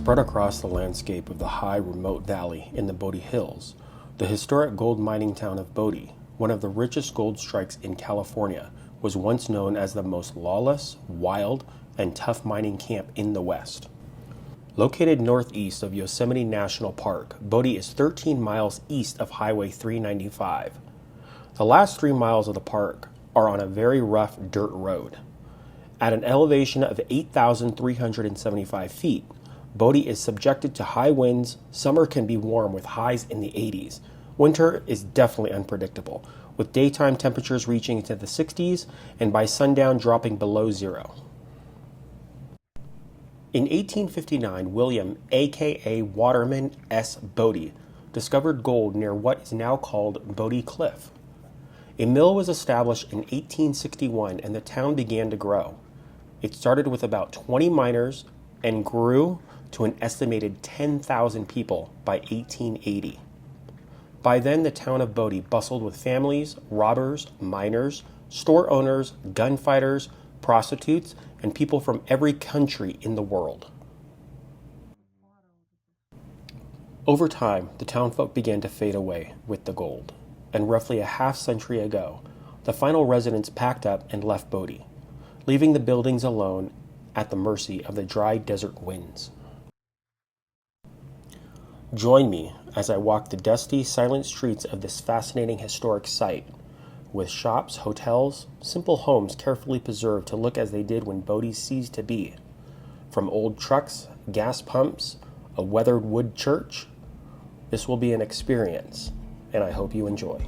Spread across the landscape of the high, remote valley in the Bodey Hills, the historic gold mining town of Bodey, one of the richest gold strikes in California, was once known as the most lawless, wild, and tough mining camp in the West. Located northeast of Yosemite National Park, Bodey is 13 miles east of Highway 395. The last 3 miles of the park are on a very rough dirt road. At an elevation of 8,375 feet, Bodey is subjected to high winds. Summer can be warm with highs in the 80s. Winter is definitely unpredictable, with daytime temperatures reaching into the 60s and by sundown dropping below zero. In 1859, William, a.k.a. Waterman S. Bodey, discovered gold near what is now called Bodey Cliff. A mill was established in 1861 and the town began to grow. It started with about 20 miners and grew to an estimated 10,000 people by 1880. By then, the town of Bodey bustled with families, robbers, miners, store owners, gunfighters, prostitutes, and people from every country in the world. Over time, the townfolk began to fade away with the gold, and roughly a half-century ago, the final residents packed up and left Bodey, leaving the buildings alone at the mercy of the dry desert winds. Join me as I walk the dusty, silent streets of this fascinating historic site, with shops, hotels, simple homes carefully preserved to look as they did when Bodey ceased to be. From old trucks, gas pumps, a weathered wood church, this will be an experience, and I hope you enjoy.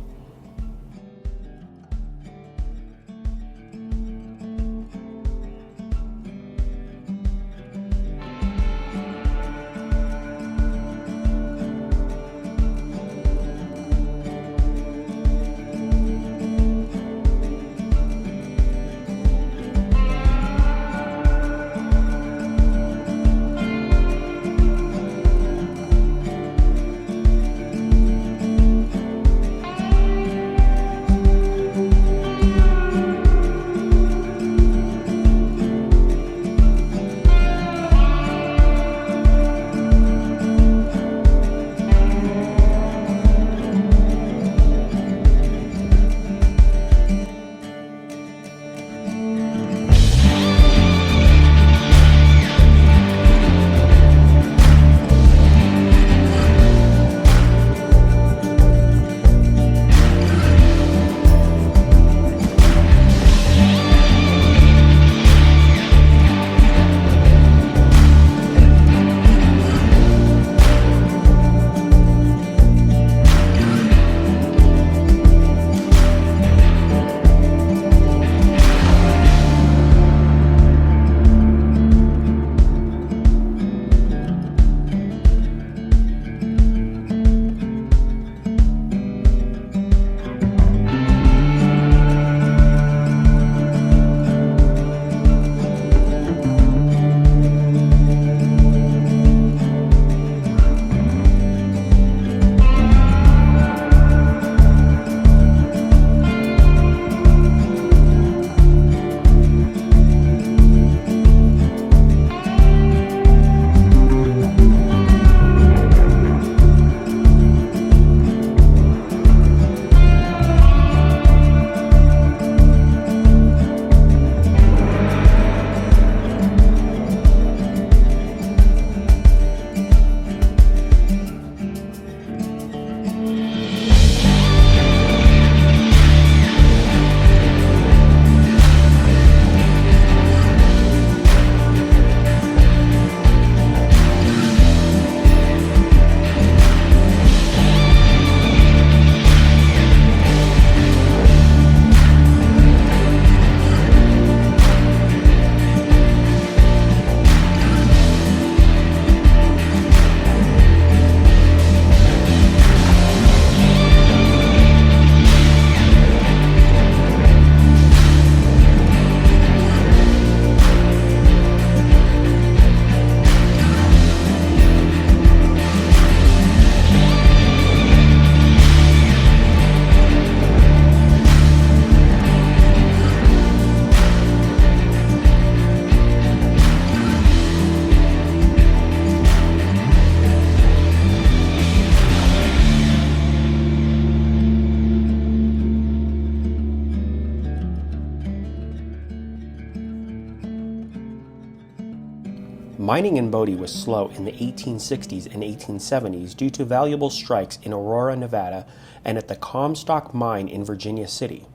Mining in Bodie was slow in the 1860s and 1870s due to valuable strikes in Aurora, Nevada, and at the Comstock Mine in Virginia City.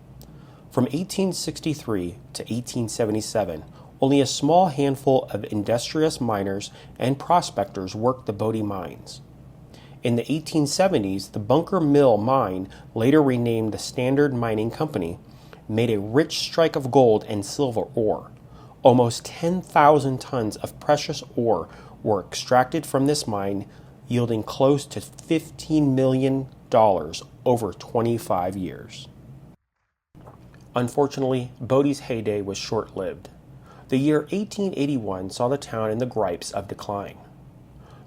From 1863 to 1877, only a small handful of industrious miners and prospectors worked the Bodie mines. In the 1870s, the Bunker Mill mine, later renamed the Standard Mining Company, made a rich strike of gold and silver ore. Almost 10,000 tons of precious ore were extracted from this mine, yielding close to $15 million over 25 years. Unfortunately, Bodie's heyday was short-lived. The year 1881 saw the town in the gripes of decline.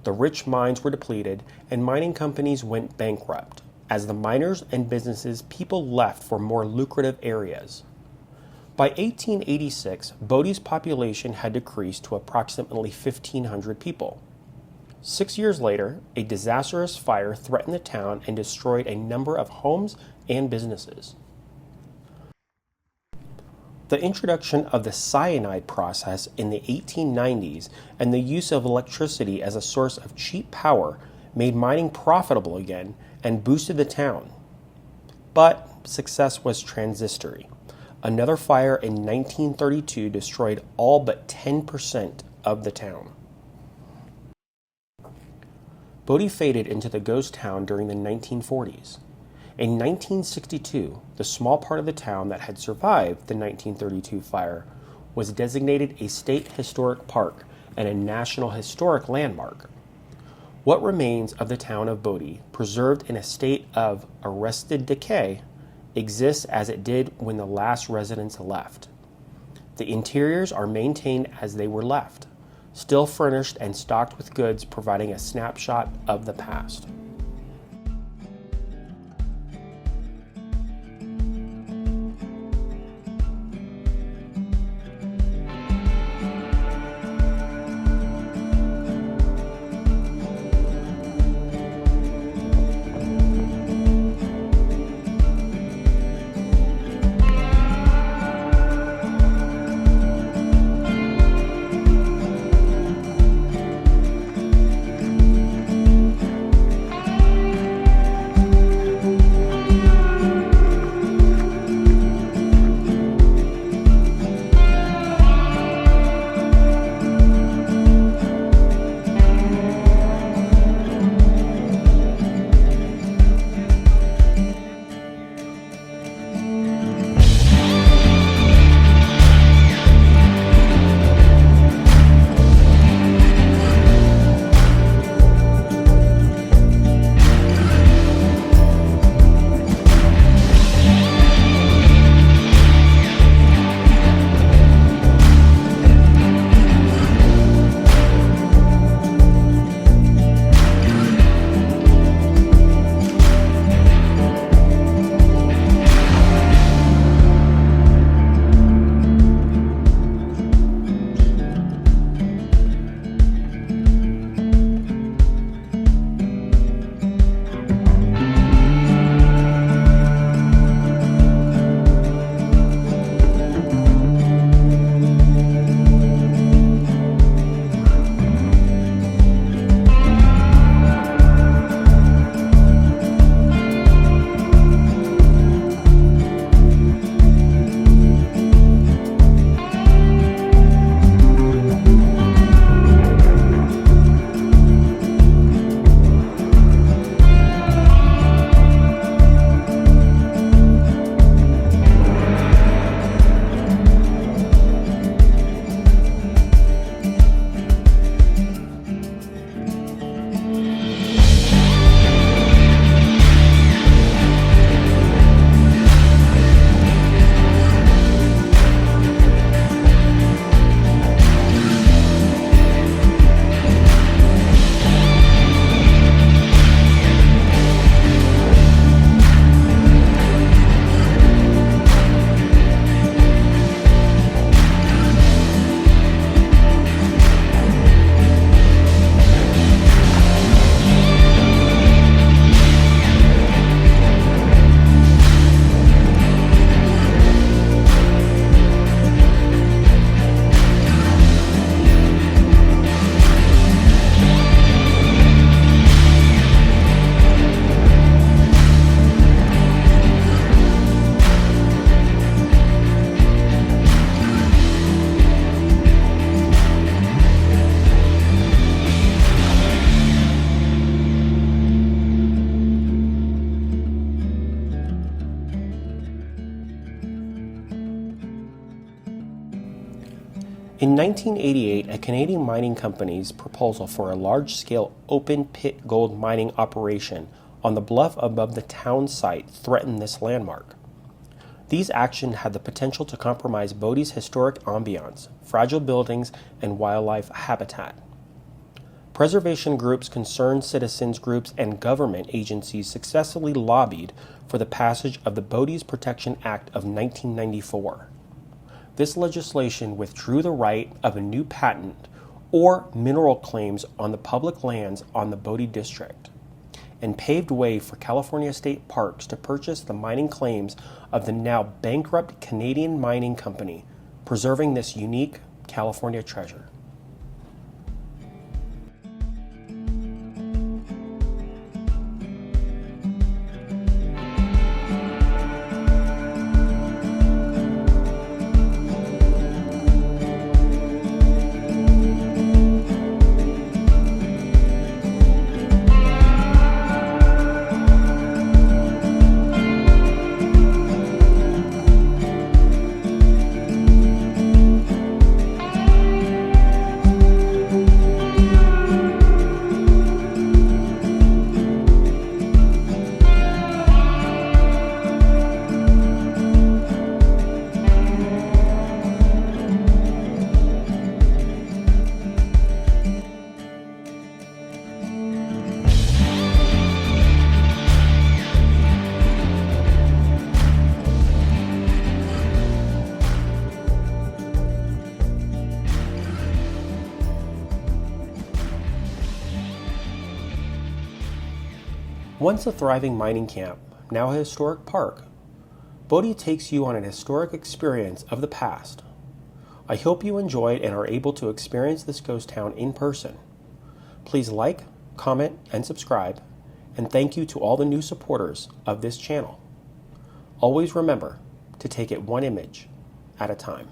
The rich mines were depleted, and mining companies went bankrupt, as the miners and businesses people left for more lucrative areas. By 1886, Bodie's population had decreased to approximately 1,500 people. 6 years later, a disastrous fire threatened the town and destroyed a number of homes and businesses. The introduction of the cyanide process in the 1890s and the use of electricity as a source of cheap power made mining profitable again and boosted the town. But success was transitory. Another fire in 1932 destroyed all but 10% of the town. Bodie faded into the ghost town during the 1940s. In 1962, the small part of the town that had survived the 1932 fire was designated a state historic park and a national historic landmark. What remains of the town of Bodie, preserved in a state of arrested decay, exists as it did when the last residents left. The interiors are maintained as they were left, still furnished and stocked with goods, providing a snapshot of the past. In 1988, a Canadian mining company's proposal for a large-scale open-pit gold mining operation on the bluff above the town site threatened this landmark. These actions had the potential to compromise Bodie's historic ambiance, fragile buildings, and wildlife habitat. Preservation groups, concerned citizens groups, and government agencies successfully lobbied for the passage of the Bodie's Protection Act of 1994. This legislation withdrew the right of a new patent or mineral claims on the public lands on the Bodie district, and paved way for California state parks to purchase the mining claims of the now bankrupt Canadian mining company, preserving this unique California treasure. Once a thriving mining camp, now a historic park, Bodie takes you on an historic experience of the past. I hope you enjoyed and are able to experience this ghost town in person. Please like, comment, and subscribe, and thank you to all the new supporters of this channel. Always remember to take it one image at a time.